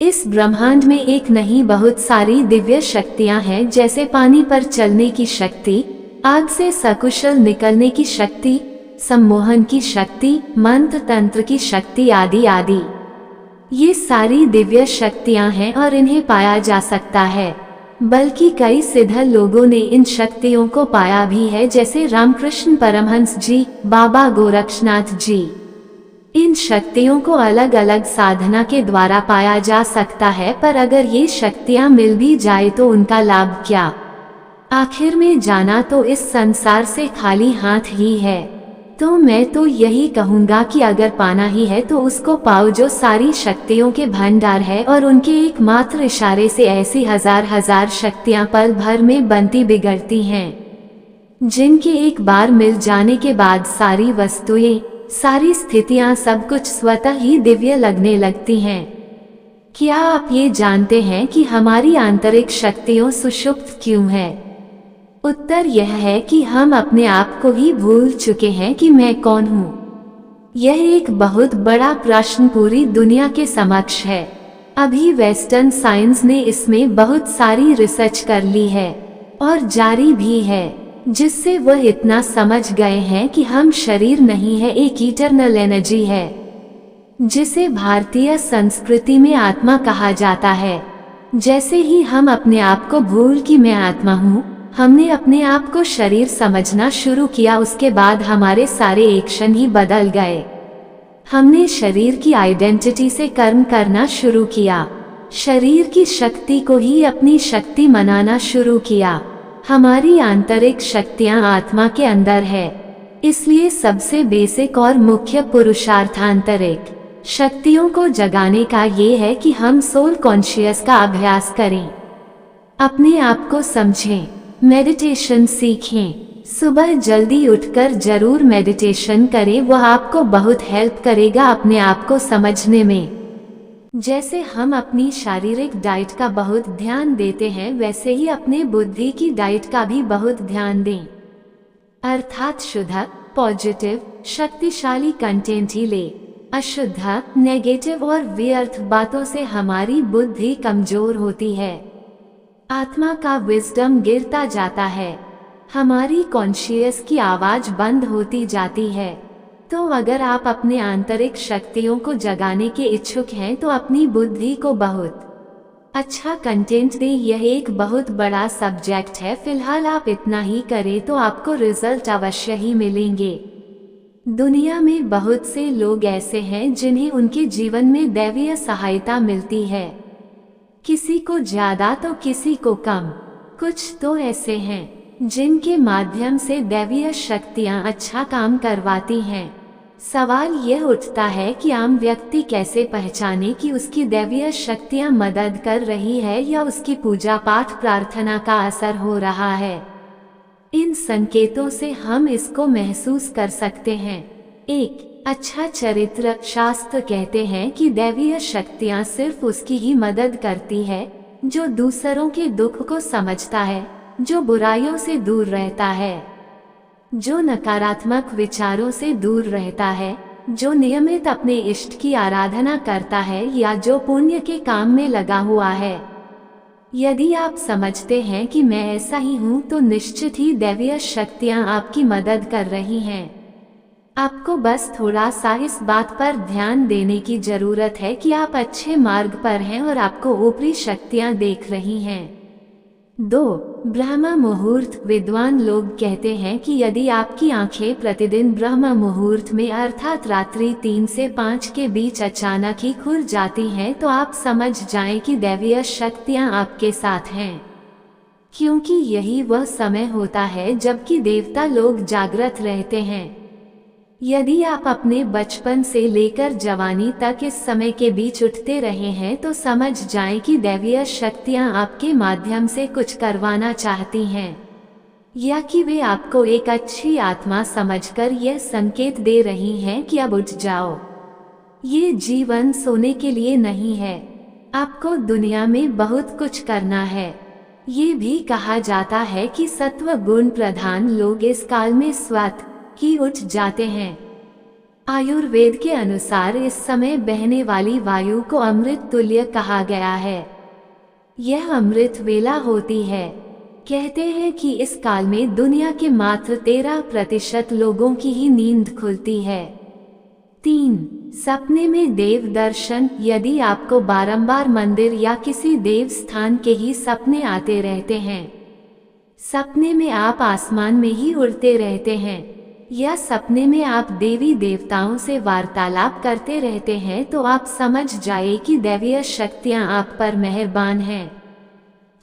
इस ब्रह्मांड में एक नहीं बहुत सारी दिव्य शक्तियां हैं, जैसे पानी पर चलने की शक्ति, आग से सकुशल निकलने की शक्ति, सम्मोहन की शक्ति, मंत्र तंत्र की शक्ति आदि आदि। ये सारी दिव्य शक्तियां हैं और इन्हें पाया जा सकता है, बल्कि कई सिद्ध लोगों ने इन शक्तियों को पाया भी है, जैसे रामकृष्ण परमहंस जी, बाबा गोरक्षनाथ जी। इन शक्तियों को अलग अलग साधना के द्वारा पाया जा सकता है, पर अगर ये शक्तियां मिल भी जाए तो उनका लाभ क्या? आखिर में जाना तो इस संसार से खाली हाथ ही है। तो मैं तो यही कहूँगा कि अगर पाना ही है तो उसको पाओ जो सारी शक्तियों के भंडार है, और उनके एकमात्र इशारे से ऐसी हजार हजार शक्तियां पल भर में बनती बिगड़ती हैं, जिनके एक बार मिल जाने के बाद सारी वस्तुएं, सारी स्थितियां, सब कुछ स्वतः ही दिव्य लगने लगती हैं। क्या आप ये जानते हैं कि हमारी आंतरिक शक्तियों सुषुप्त क्यों है? उत्तर यह है कि हम अपने आप को ही भूल चुके हैं कि मैं कौन हूँ। यह एक बहुत बड़ा प्रश्न पूरी दुनिया के समक्ष है। अभी वेस्टर्न साइंस ने इसमें बहुत सारी रिसर्च कर ली है और जारी भी है, जिससे वह इतना समझ गए हैं कि हम शरीर नहीं है, एक इटरनल एनर्जी है, जिसे भारतीय संस्कृति में आत्मा कहा जाता है। जैसे ही हम अपने आप को भूल कि मैं आत्मा हूँ, हमने अपने आप को शरीर समझना शुरू किया, उसके बाद हमारे सारे एक्शन ही बदल गए। हमने शरीर की आइडेंटिटी से कर्म करना शुरू किया, शरीर की शक्ति को ही अपनी शक्ति मनाना शुरू किया। हमारी आंतरिक शक्तियां आत्मा के अंदर है, इसलिए सबसे बेसिक और मुख्य पुरुषार्थ आंतरिक शक्तियों को जगाने का ये है कि हम सोल कॉन्शियस का अभ्यास करें, अपने आप को समझें, मेडिटेशन सीखें। सुबह जल्दी उठकर जरूर मेडिटेशन करें, वह आपको बहुत हेल्प करेगा अपने आप को समझने में। जैसे हम अपनी शारीरिक डाइट का बहुत ध्यान देते हैं, वैसे ही अपने बुद्धि की डाइट का भी बहुत ध्यान दें, अर्थात शुद्ध, पॉजिटिव, शक्तिशाली कंटेंट ही ले। अशुद्ध, नेगेटिव और व्यर्थ बातों से हमारी बुद्धि कमजोर होती है, आत्मा का विजडम गिरता जाता है, हमारी कॉन्शियस की आवाज बंद होती जाती है। तो अगर आप अपने आंतरिक शक्तियों को जगाने के इच्छुक हैं तो अपनी बुद्धि को बहुत अच्छा कंटेंट दें। यह एक बहुत बड़ा सब्जेक्ट है, फिलहाल आप इतना ही करें तो आपको रिजल्ट अवश्य ही मिलेंगे। दुनिया में बहुत से लोग ऐसे हैं जिन्हें उनके जीवन में दैवीय सहायता मिलती है, किसी को ज्यादा तो किसी को कम। कुछ तो ऐसे हैं जिनके माध्यम से दैवीय शक्तियां अच्छा काम करवाती हैं। सवाल यह उठता है कि आम व्यक्ति कैसे पहचाने कि उसकी दैवीय शक्तियां मदद कर रही है या उसकी पूजा पाठ प्रार्थना का असर हो रहा है। इन संकेतों से हम इसको महसूस कर सकते हैं। एक, अच्छा चरित्र। शास्त्र कहते हैं कि दैवीय शक्तियां सिर्फ उसकी ही मदद करती है जो दूसरों के दुख को समझता है, जो बुराइयों से दूर रहता है, जो नकारात्मक विचारों से दूर रहता है, जो नियमित अपने इष्ट की आराधना करता है या जो पुण्य के काम में लगा हुआ है। यदि आप समझते हैं कि मैं ऐसा ही हूँ तो निश्चित ही दैवीय शक्तियाँ आपकी मदद कर रही हैं। आपको बस थोड़ा सा इस बात पर ध्यान देने की जरूरत है कि आप अच्छे मार्ग पर हैं और आपको ऊपरी शक्तियाँ देख रही हैं। 2. ब्रह्म मुहूर्त। विद्वान लोग कहते हैं कि यदि आपकी आंखें प्रतिदिन ब्रह्म मुहूर्त में अर्थात रात्रि 3 से 5 के बीच अचानक ही खुल जाती हैं तो आप समझ जाएं कि दैवीय शक्तियां आपके साथ हैं, क्योंकि यही वह समय होता है जबकि देवता लोग जागृत रहते हैं। यदि आप अपने बचपन से लेकर जवानी तक इस समय के बीच उठते रहे हैं तो समझ जाएं कि दैवीय शक्तियां आपके माध्यम से कुछ करवाना चाहती हैं, या कि वे आपको एक अच्छी आत्मा समझकर यह संकेत दे रही हैं कि अब उठ जाओ। ये जीवन सोने के लिए नहीं है, आपको दुनिया में बहुत कुछ करना है। ये भी कहा जाता है कि सत्व गुण प्रधान लोग इस काल में स्वतः ही उठ जाते हैं। आयुर्वेद के अनुसार इस समय बहने वाली वायु को अमृत तुल्य कहा गया है। यह अमृत वेला होती है। कहते हैं कि इस काल में दुनिया के मात्र 13% लोगों की ही नींद खुलती है। 3. सपने में देव दर्शन। यदि आपको बारंबार मंदिर या किसी देव स्थान के ही सपने आते रहते हैं, सपने में आप आसमान में ही उड़ते रहते हैं, या सपने में आप देवी देवताओं से वार्तालाप करते रहते हैं, तो आप समझ जाए कि दैवीय शक्तियां आप पर मेहरबान हैं।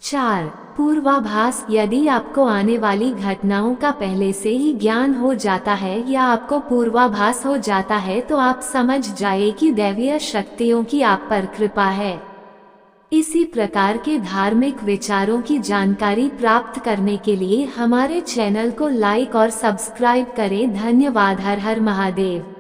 4. पूर्वाभास। यदि आपको आने वाली घटनाओं का पहले से ही ज्ञान हो जाता है या आपको पूर्वाभास हो जाता है, तो आप समझ जाए कि दैवीय शक्तियों की आप पर कृपा है। इसी प्रकार के धार्मिक विचारों की जानकारी प्राप्त करने के लिए हमारे चैनल को लाइक और सब्सक्राइब करें। धन्यवाद। हर हर महादेव।